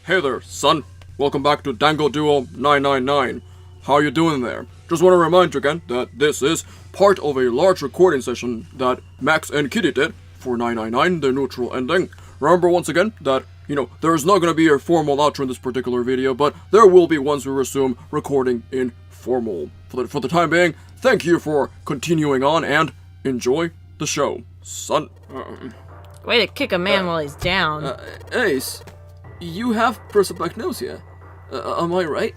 Hey there, son. Welcome back to Dango Duo 999. How you doing there? Just want to remind you again that this is part of a large recording session that Max and Kitty did for 999, the neutral ending. Remember once again that, there is not going to be a formal outro in this particular video, but there will be once we resume recording in formal. For the time being, thank you for continuing on and enjoy the show, son. Way to kick a man while he's down. Ace, you have prosopagnosia. Am I right?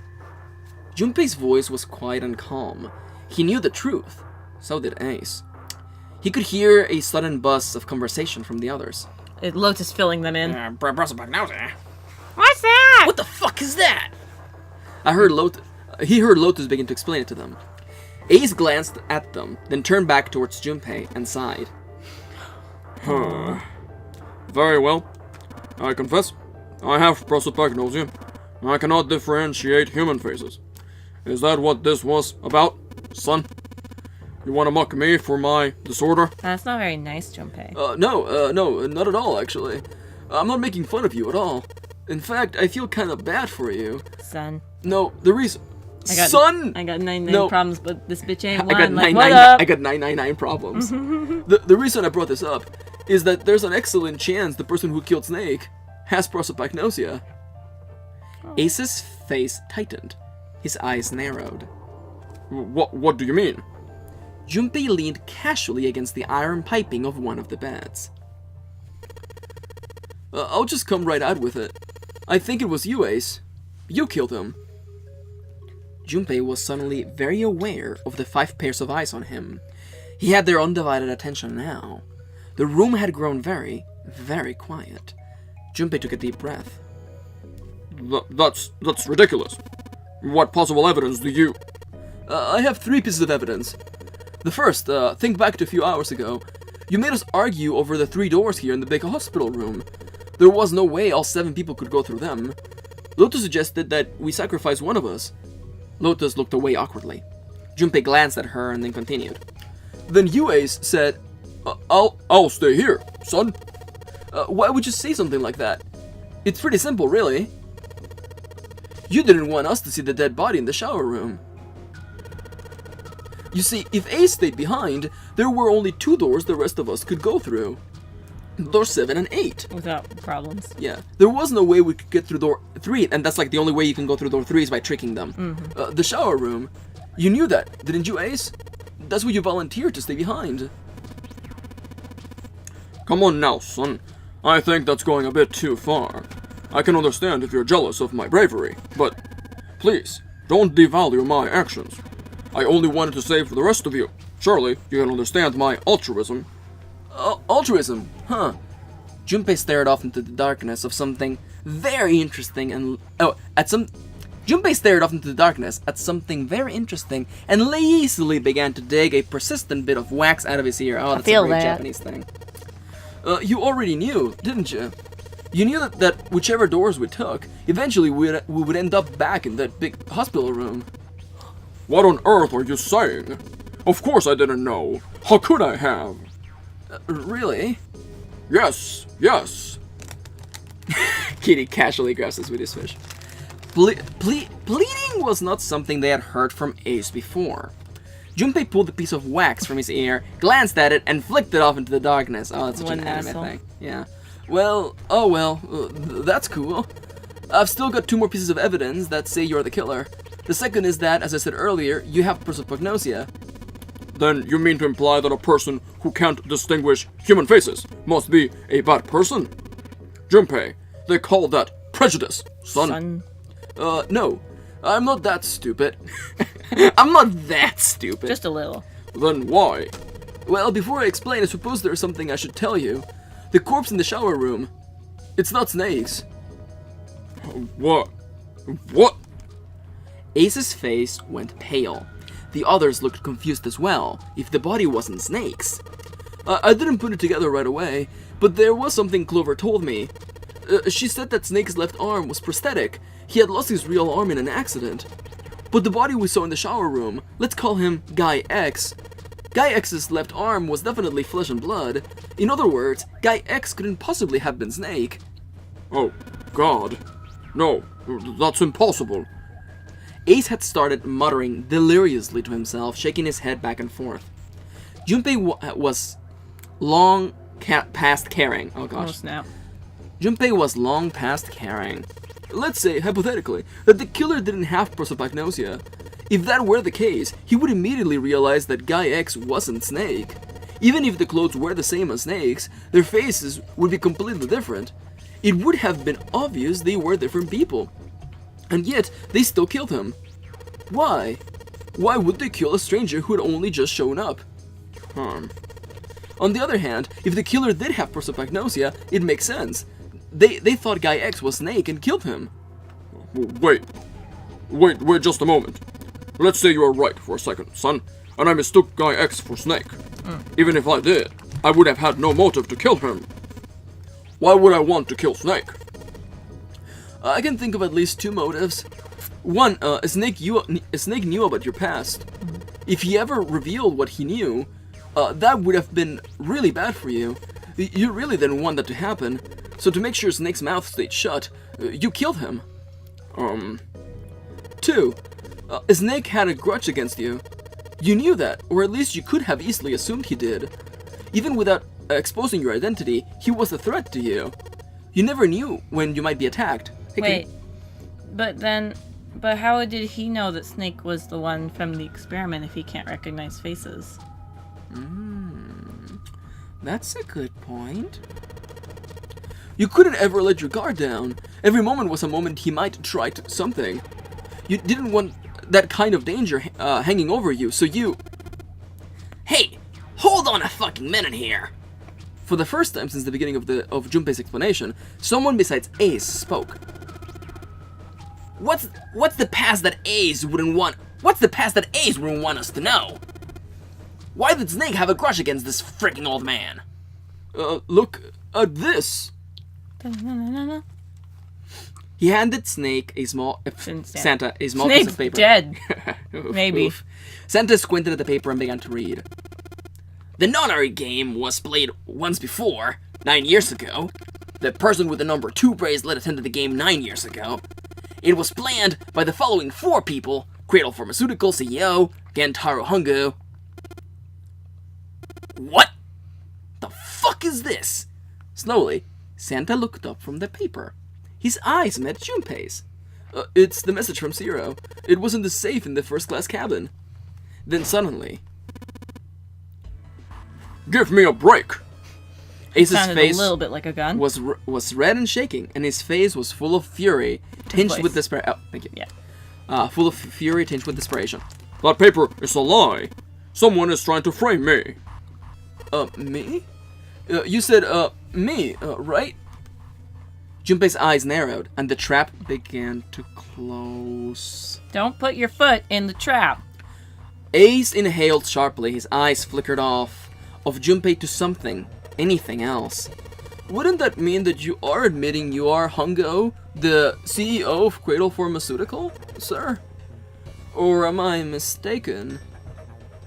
Junpei's voice was quiet and calm. He knew the truth. So did Ace. He could hear a sudden buzz of conversation from the others. Lotus filling them in. Prosopagnosia. What's that? What the fuck is that? He heard Lotus begin to explain it to them. Ace glanced at them, then turned back towards Junpei and sighed. Very well. I confess, I have prosopagnosia. I cannot differentiate human faces. Is that what this was about, son? You want to mock me for my disorder? That's not very nice, Junpei. No, not at all, actually. I'm not making fun of you at all. In fact, I feel kind of bad for you. Son. No, the reason... I got 99 problems, but this bitch ain't one. I got 999 problems. The reason I brought this up is that there's an excellent chance the person who killed Snake has prosopagnosia. Oh. Ace's face tightened. His eyes narrowed. What do you mean? Junpei leaned casually against the iron piping of one of the beds. I'll just come right out with it. I think it was you, Ace. You killed him. Junpei was suddenly very aware of the 5 pairs of eyes on him. He had their undivided attention now. The room had grown very, very quiet. Junpei took a deep breath. That's ridiculous. What possible evidence do you... I have 3 pieces of evidence. The first, think back to a few hours ago. You made us argue over the 3 doors here in the big hospital room. There was no way all 7 people could go through them. Lotus suggested that we sacrifice one of us. Lotus looked away awkwardly. Junpei glanced at her and then continued. Then you, Ace, said, I'll stay here, son. Why would you say something like that? It's pretty simple, really. You didn't want us to see the dead body in the shower room. You see, if Ace stayed behind, there were only 2 doors the rest of us could go through. Doors 7 and 8. Without problems. Yeah. There was no way we could get through door 3, and that's like the only way you can go through door 3 is by tricking them. Mm-hmm. The shower room. You knew that, didn't you, Ace? That's why you volunteered to stay behind. Come on now, son. I think that's going a bit too far. I can understand if you're jealous of my bravery, but please, don't devalue my actions. I only wanted to save the rest of you. Surely, you can understand my altruism. Altruism, huh? Junpei stared off into the darkness of something very interesting and... Junpei stared off into the darkness at something very interesting and lazily began to dig a persistent bit of wax out of his ear. Oh, that's a great Japanese thing. You already knew, didn't you? You knew that whichever doors we took, eventually we would end up back in that big hospital room. What on earth are you saying? Of course I didn't know. How could I have? Really? Yes. Kitty casually grabs his Swedish fish. Bleeding was not something they had heard from Ace before. Junpei pulled a piece of wax from his ear, glanced at it, and flicked it off into the darkness. Oh, that's such an anime thing. Yeah. Well, that's cool. I've still got 2 more pieces of evidence that say you're the killer. The second is that, as I said earlier, you have prosopagnosia. Then you mean to imply that a person who can't distinguish human faces must be a bad person? Junpei, they call that prejudice, son. No. I'm not that stupid. I'm not that stupid. Just a little. Then why? Well, before I explain, I suppose there's something I should tell you. The corpse in the shower room. It's not Snake's. What? Ace's face went pale. The others looked confused as well, if the body wasn't Snake's. I didn't put it together right away, but there was something Clover told me. She said that Snake's left arm was prosthetic. He had lost his real arm in an accident. But the body we saw in the shower room, let's call him Guy X. Guy X's left arm was definitely flesh and blood. In other words, Guy X couldn't possibly have been Snake. Oh, God. No, that's impossible. Ace had started muttering deliriously to himself, shaking his head back and forth. Junpei was long past caring. Oh gosh. Oh snap. Junpei was long past caring. Let's say, hypothetically, that the killer didn't have prosopagnosia. If that were the case, he would immediately realize that Guy X wasn't Snake. Even if the clothes were the same as Snake's, their faces would be completely different. It would have been obvious they were different people. And yet, they still killed him. Why? Why would they kill a stranger who had only just shown up? On the other hand, if the killer did have prosopagnosia, it makes sense. They thought Guy X was Snake and killed him. Wait just a moment. Let's say you are right for a second, son, and I mistook Guy X for Snake. Even if I did, I would have had no motive to kill him. Why would I want to kill Snake? I can think of at least two motives. One, Snake knew about your past. If he ever revealed what he knew, that would have been really bad for you. You really didn't want that to happen. So to make sure Snake's mouth stayed shut, you killed him. Two, Snake had a grudge against you. You knew that, or at least you could have easily assumed he did. Even without exposing your identity, he was a threat to you. You never knew when you might be attacked. Wait, but how did he know that Snake was the one from the experiment if he can't recognize faces? That's a good point. You couldn't ever let your guard down. Every moment was a moment he might try something. You didn't want that kind of danger hanging over you, so you... Hey, hold on a fucking minute here. For the first time since the beginning of Junpei's explanation, someone besides Ace spoke. What's the past that Ace wouldn't want? What's the past that Ace wouldn't want us to know? Why did Snake have a grudge against this freaking old man? Look at this. He handed Snake a small Santa a small Snake's piece of paper. Dead. Maybe. Oof. Santa squinted at the paper and began to read. The nonary game was played once before, 9 years ago. The person with the number 2 bracelet attended the game 9 years ago. It was planned by the following 4 people: Cradle Pharmaceutical CEO, Gentaro Hongo. What the fuck is this? Slowly, Santa looked up from the paper. His eyes met Junpei's. It's the message from Zero. It was in the safe in the first-class cabin. Then suddenly... Give me a break! Ace's Sounded face a little bit like a gun. was red and shaking, and his face was full of fury, tinged with desperation. Oh, thank you. Yeah. Full of fury, tinged with desperation. That paper is a lie. Someone is trying to frame me. Me? You said, me, right? Junpei's eyes narrowed, and the trap began to close. Don't put your foot in the trap. Ace inhaled sharply, his eyes flickered off of Junpei to something, anything else. Wouldn't that mean that you are admitting you are Hongo, the CEO of Cradle Pharmaceutical, sir? Or am I mistaken?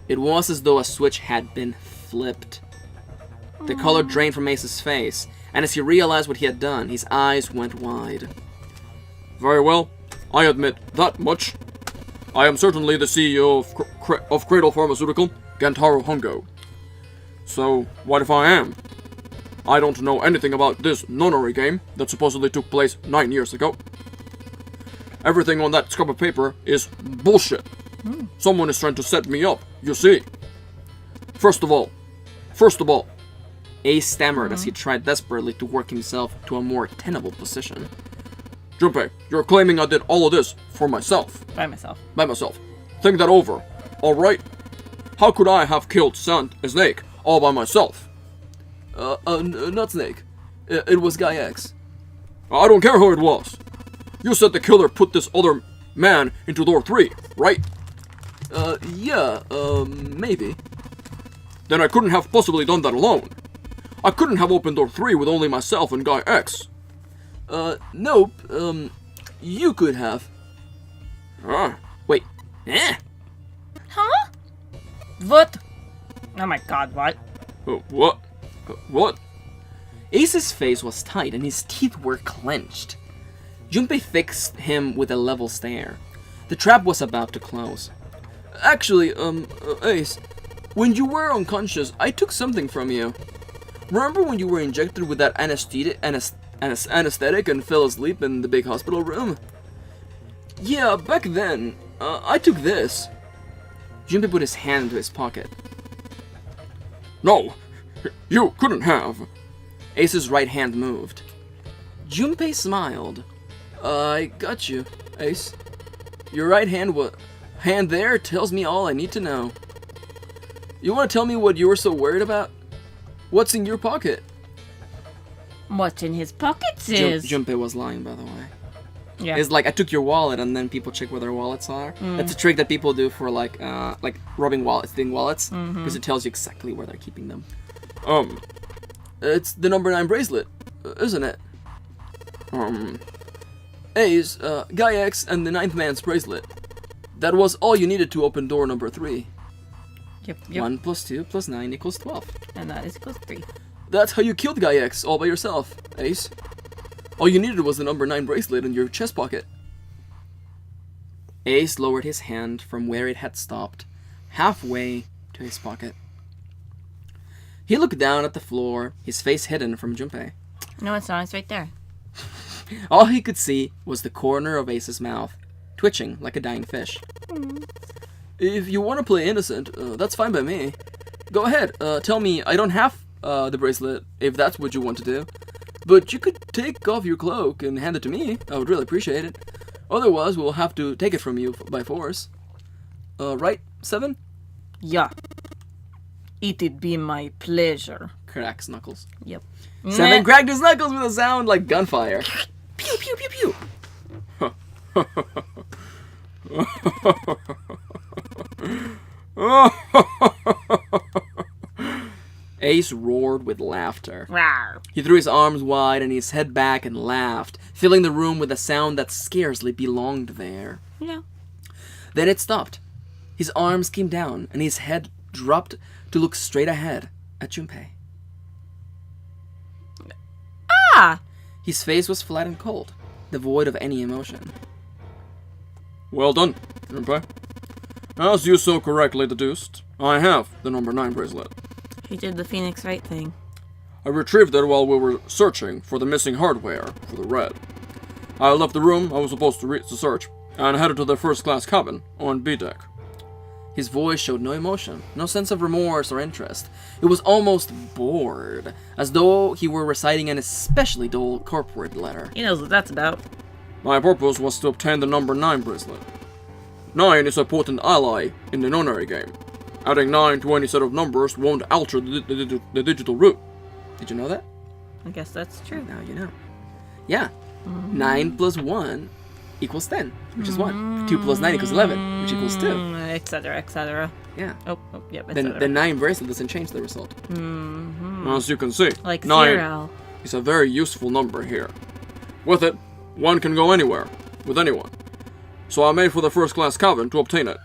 It was as though a switch had been flipped. The color drained from Ace's face, and as he realized what he had done, his eyes went wide. Very well, I admit that much. I am certainly the CEO of Cradle Pharmaceutical, Gentaro Hongo. So, what if I am? I don't know anything about this nonary game that supposedly took place 9 years ago. Everything on that scrap of paper is bullshit. Someone is trying to set me up, you see. First of all, Ace stammered as he tried desperately to work himself to a more tenable position. Junpei, you're claiming I did all of this for myself. By myself. By myself. Think that over, alright? How could I have killed Snake all by myself? Not Snake. It was Guy X. I don't care who it was. You said the killer put this other man into door 3, right? Maybe. Then I couldn't have possibly done that alone. I couldn't have opened door 3 with only myself and Guy X. Nope. You could have. Wait. Huh? What? Oh my god, what? What? What? Ace's face was tight and his teeth were clenched. Junpei fixed him with a level stare. The trap was about to close. Actually, Ace, when you were unconscious, I took something from you. Remember when you were injected with that anesthetic and fell asleep in the big hospital room? Yeah, back then, I took this. Junpei put his hand into his pocket. No, you couldn't have. Ace's right hand moved. Junpei smiled. I got you, Ace. Your right hand there tells me all I need to know. You want to tell me what you were so worried about? What's in your pocket? What's in his pockets is... Junpei was lying, by the way. Yeah. It's like, I took your wallet, and then people check where their wallets are. That's a trick that people do for, like robbing wallets, stealing wallets, because it tells you exactly where they're keeping them. It's the number 9 bracelet, isn't it? Ace, Guy X and the 9th man's bracelet. That was all you needed to open door number 3. Yep. 1 plus 2 plus 9 equals 12. And that is equals 3. That's how you killed Guy X all by yourself, Ace. All you needed was the number 9 bracelet in your chest pocket. Ace lowered his hand from where it had stopped, halfway to his pocket. He looked down at the floor, his face hidden from Junpei. No, it's not. It's right there. All he could see was the corner of Ace's mouth, twitching like a dying fish. If you want to play innocent, that's fine by me. Go ahead, tell me I don't have the bracelet, if that's what you want to do. But you could take off your cloak and hand it to me. I would really appreciate it. Otherwise, we'll have to take it from you by force. Right, 7? Yeah. It'd be my pleasure. Cracks knuckles. Yep. 7 cracked his knuckles with a sound like gunfire. Pew, pew, pew, pew. Ace roared with laughter. Rawr. He threw his arms wide and his head back and laughed, filling the room with a sound that scarcely belonged there. Yeah. Then it stopped. His arms came down and his head dropped to look straight ahead at Junpei. Ah! His face was flat and cold, devoid of any emotion. Well done, Junpei. As you so correctly deduced, I have the number 9 bracelet. He did the Phoenix Wright thing. I retrieved it while we were searching for the missing hardware for the red. I left the room I was supposed to search and headed to the first-class cabin on B deck. His voice showed no emotion, no sense of remorse or interest. It was almost bored, as though he were reciting an especially dull corporate letter. He knows what that's about. My purpose was to obtain the number 9 bracelet. 9 is a potent ally in the nonary game. Adding 9 to any set of numbers won't alter the digital root. Did you know that? I guess that's true. Now you know. Yeah. 9 plus 1 equals 10, which is 1. 2 plus 9 equals 11, which equals 2. Etc., etc. Yeah. Oh, yep, Then etc. the 9 bracelet doesn't change the result. As you can see, Like 9 zero. is a very useful number here. With it, one can go anywhere, with anyone. So I made for the first-class cabin to obtain it.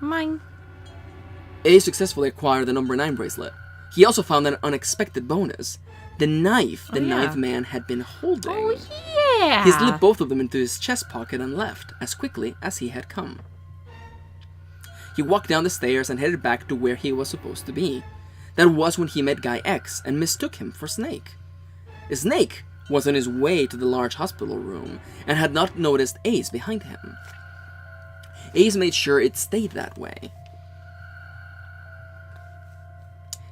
Mine. Ace successfully acquired the number 9 bracelet. He also found an unexpected bonus. The knife the yeah. 9th man had been holding. Oh, yeah. He slipped both of them into his chest pocket and left, as quickly as he had come. He walked down the stairs and headed back to where he was supposed to be. That was when he met Guy X and mistook him for Snake. Snake was on his way to the large hospital room and had not noticed Ace behind him. Ace made sure it stayed that way.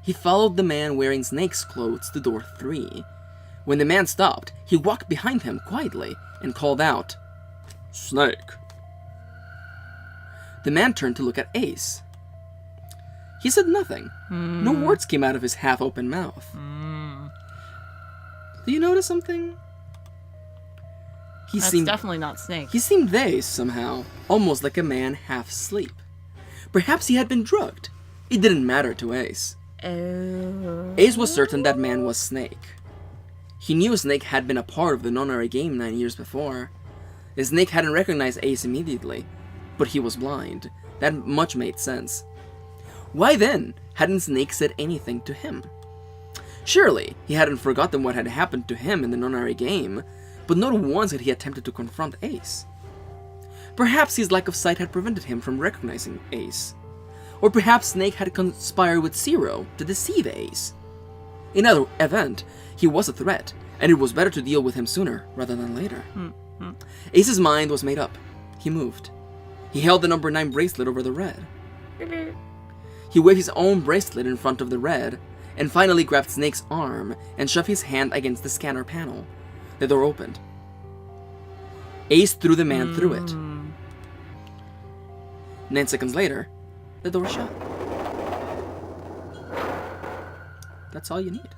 He followed the man wearing Snake's clothes to door 3. When the man stopped, he walked behind him quietly and called out, Snake. The man turned to look at Ace. He said nothing. No words came out of his half-open mouth. Do you notice something? That's definitely not Snake. He seemed dazed somehow, almost like a man half asleep. Perhaps he had been drugged. It didn't matter to Ace. Oh. Ace was certain that man was Snake. He knew Snake had been a part of the nonary game 9 years before. Snake hadn't recognized Ace immediately, but he was blind. That much made sense. Why then hadn't Snake said anything to him? Surely, he hadn't forgotten what had happened to him in the nonary game, but not once had he attempted to confront Ace. Perhaps his lack of sight had prevented him from recognizing Ace. Or perhaps Snake had conspired with Zero to deceive Ace. In either event, he was a threat, and it was better to deal with him sooner rather than later. Ace's mind was made up. He moved. He held the number 9 bracelet over the red. He waved his own bracelet in front of the red, and finally grabbed Snake's arm and shoved his hand against the scanner panel. The door opened. Ace threw the man through it. 9 seconds later, the door shut. That's all you need.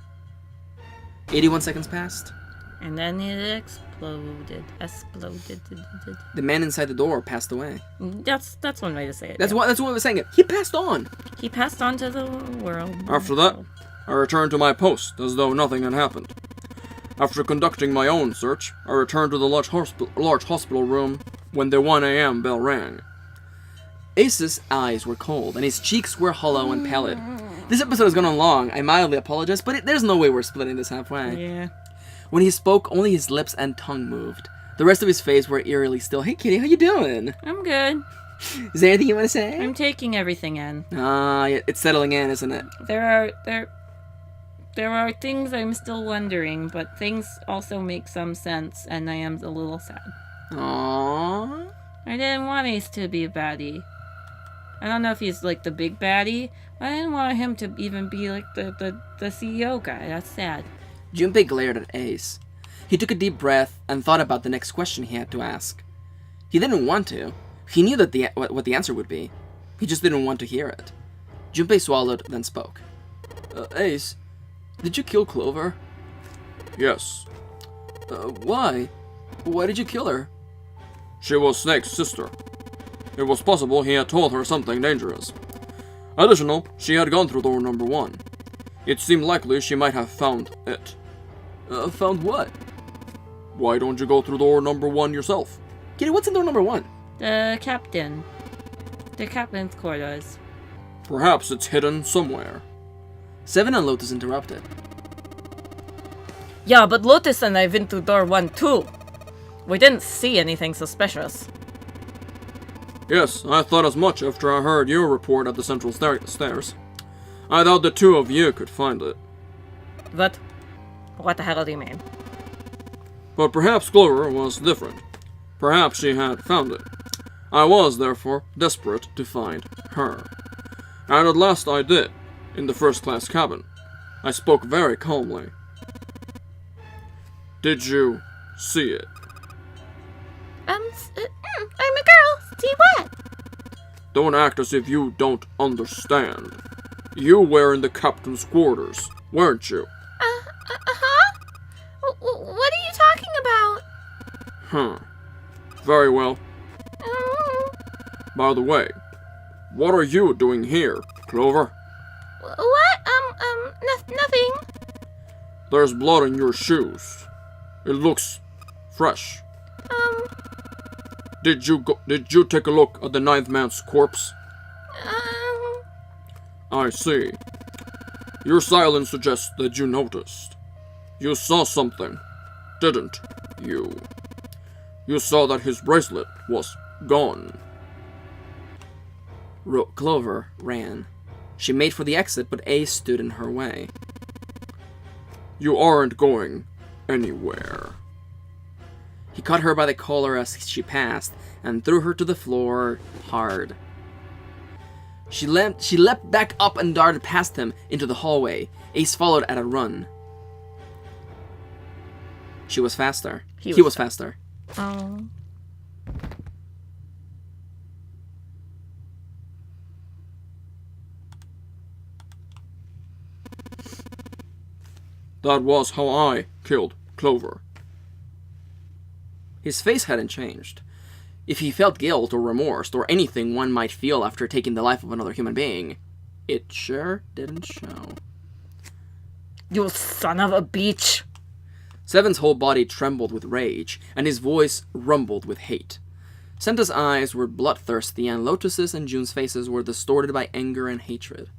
81 seconds passed. And then it exploded. The man inside the door passed away. That's one way to say it. That's what I was saying. It. He passed on. He passed on to the world. After that, I returned to my post as though nothing had happened. After conducting my own search, I returned to the large hospital room when the 1 a.m. bell rang. Ace's eyes were cold, and his cheeks were hollow and pallid. This episode has gone on long. I mildly apologize, but there's no way we're splitting this halfway. Yeah. When he spoke, only his lips and tongue moved. The rest of his face were eerily still. Hey, Kitty, how you doing? I'm good. Is there anything you want to say? I'm taking everything in. It's settling in, isn't it? There are things I'm still wondering, but things also make some sense, and I am a little sad. Aww. I didn't want Ace to be a baddie. I don't know if he's like the big baddie, but I didn't want him to even be like the CEO guy. That's sad. Junpei glared at Ace. He took a deep breath and thought about the next question he had to ask. He didn't want to. He knew that what the answer would be. He just didn't want to hear it. Junpei swallowed, then spoke. Ace, did you kill Clover? Yes. Why? Why did you kill her? She was Snake's sister. It was possible he had told her something dangerous. Additional, she had gone through door number 1. It seemed likely she might have found it. Found what? Why don't you go through door number 1 yourself? Kitty, what's in door number 1? The captain. The captain's quarters. Perhaps it's hidden somewhere. Seven and Lotus interrupted. Yeah, but Lotus and I went through door 1 too. We didn't see anything suspicious. Yes, I thought as much after I heard your report at the central stairs. I thought the two of you could find it. What? What the hell do you mean? But perhaps Clover was different. Perhaps she had found it. I was, therefore, desperate to find her. And at last I did, in the first-class cabin. I spoke very calmly. Did you see it? I'm a girl. See what? Don't act as if you don't understand. You were in the captain's quarters, weren't you? Uh-huh. What are you talking about? Very well. By the way, what are you doing here, Clover? What? Nothing. There's blood in your shoes. It looks fresh. Did you take a look at the 9th man's corpse? I see. Your silence suggests that you noticed. You saw something, didn't you? You saw that his bracelet was gone. Clover ran. She made for the exit, but Ace stood in her way. You aren't going anywhere. He caught her by the collar as she passed and threw her to the floor hard. She leapt back up and darted past him into the hallway. Ace followed at a run. She was faster. He was faster. Oh. That was how I killed Clover. His face hadn't changed. If he felt guilt or remorse or anything one might feel after taking the life of another human being, it sure didn't show. You son of a bitch! Seven's whole body trembled with rage, and his voice rumbled with hate. Senta's eyes were bloodthirsty, and Lotus's and June's faces were distorted by anger and hatred.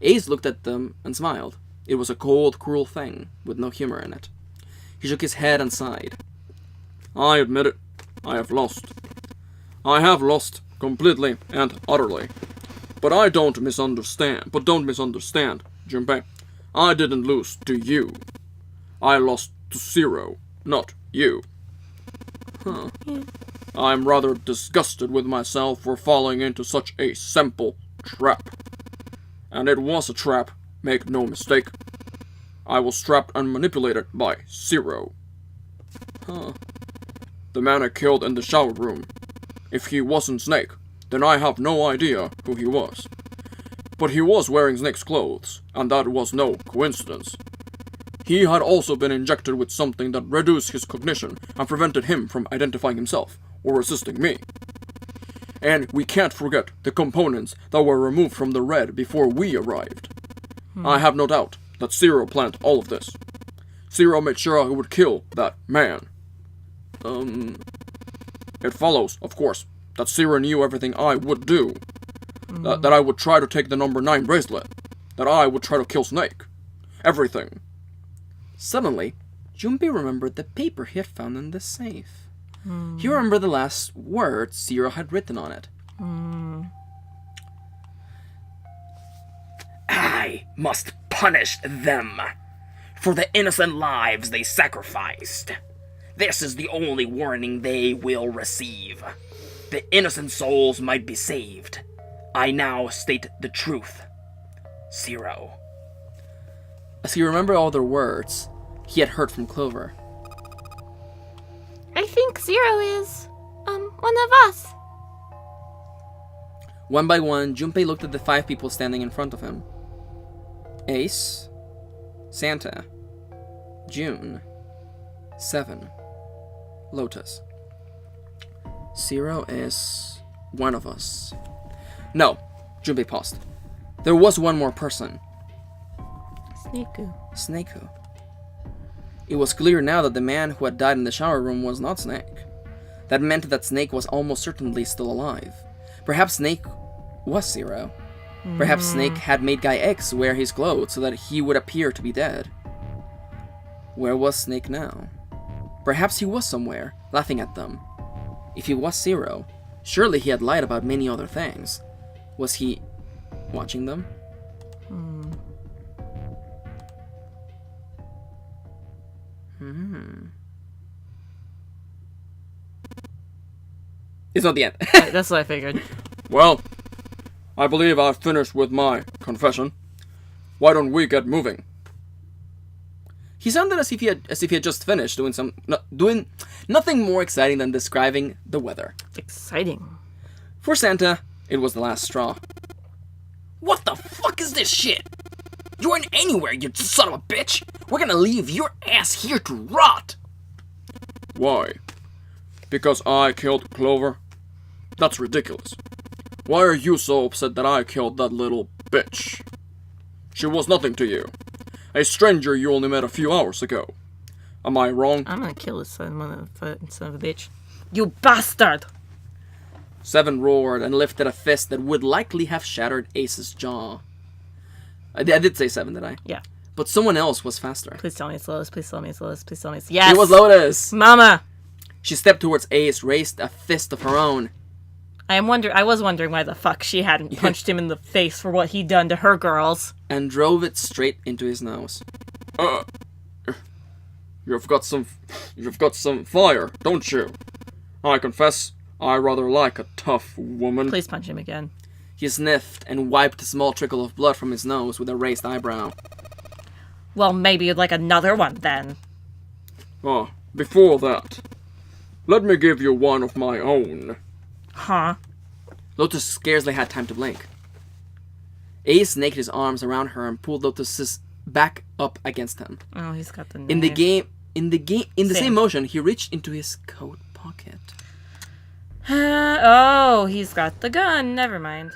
Ace looked at them and smiled. It was a cold, cruel thing, with no humor in it. He shook his head and sighed. I admit it. I have lost. I have lost completely and utterly. But don't misunderstand, Junpei. I didn't lose to you. I lost to Zero, not you. Huh. I'm rather disgusted with myself for falling into such a simple trap. And it was a trap, make no mistake. I was trapped and manipulated by Zero. Huh. The man I killed in the shower room. If he wasn't Snake, then I have no idea who he was. But he was wearing Snake's clothes, and that was no coincidence. He had also been injected with something that reduced his cognition and prevented him from identifying himself or resisting me. And we can't forget the components that were removed from the red before we arrived. I have no doubt that Zero planned all of this. Zero made sure I would kill that man. It follows, of course, that Zero knew everything I would do. That I would try to take the number 9 bracelet. That I would try to kill Snake. Everything. Suddenly, Junpei remembered the paper he had found in the safe. He remembered the last words Zero had written on it. I must punish them for the innocent lives they sacrificed. This is the only warning they will receive. The innocent souls might be saved. I now state the truth. Zero. As he remembered all their words, he had heard from Clover. I think Zero is, one of us. One by one, Junpei looked at the 5 people standing in front of him. Ace, Santa, June, 7, Lotus. Zero is one of us. No, Junpei paused. There was one more person. Snake-Hu. It was clear now that the man who had died in the shower room was not Snake. That meant that Snake was almost certainly still alive. Perhaps Snake was Zero. Perhaps Snake had made Guy X wear his clothes so that he would appear to be dead. Where was Snake now? Perhaps he was somewhere, laughing at them. If he was Zero, surely he had lied about many other things. Was he watching them? It's not the end. That's what I figured. Well, I believe I've finished with my confession. Why don't we get moving? He sounded as if he had just finished doing nothing more exciting than describing the weather. Exciting. For Santa, it was the last straw. What the fuck is this shit? You aren't anywhere, you son of a bitch! We're gonna leave your ass here to rot! Why? Because I killed Clover? That's ridiculous. Why are you so upset that I killed that little bitch? She was nothing to you. A stranger you only met a few hours ago. Am I wrong? I'm gonna kill this son of a bitch. You bastard! 7 roared and lifted a fist that would likely have shattered Ace's jaw. I did say 7, did I? Yeah. But someone else was faster. Please tell me it's Lotus. Please tell me it's Lotus. Please tell me it's... Yes! It was Lotus! Mama! She stepped towards Ace, raised a fist of her own. I was wondering why the fuck she hadn't punched him in the face for what he'd done to her girls. And drove it straight into his nose. You've got some fire, don't you? I confess, I rather like a tough woman. Please punch him again. He sniffed and wiped a small trickle of blood from his nose with a raised eyebrow. Well, maybe you'd like another one then. Before that, let me give you one of my own. Huh? Lotus scarcely had time to blink. Ace naked his arms around her and pulled Lotus's back up against him. Oh, he's got the knife. In the same motion, he reached into his coat pocket. Oh, he's got the gun. Never mind.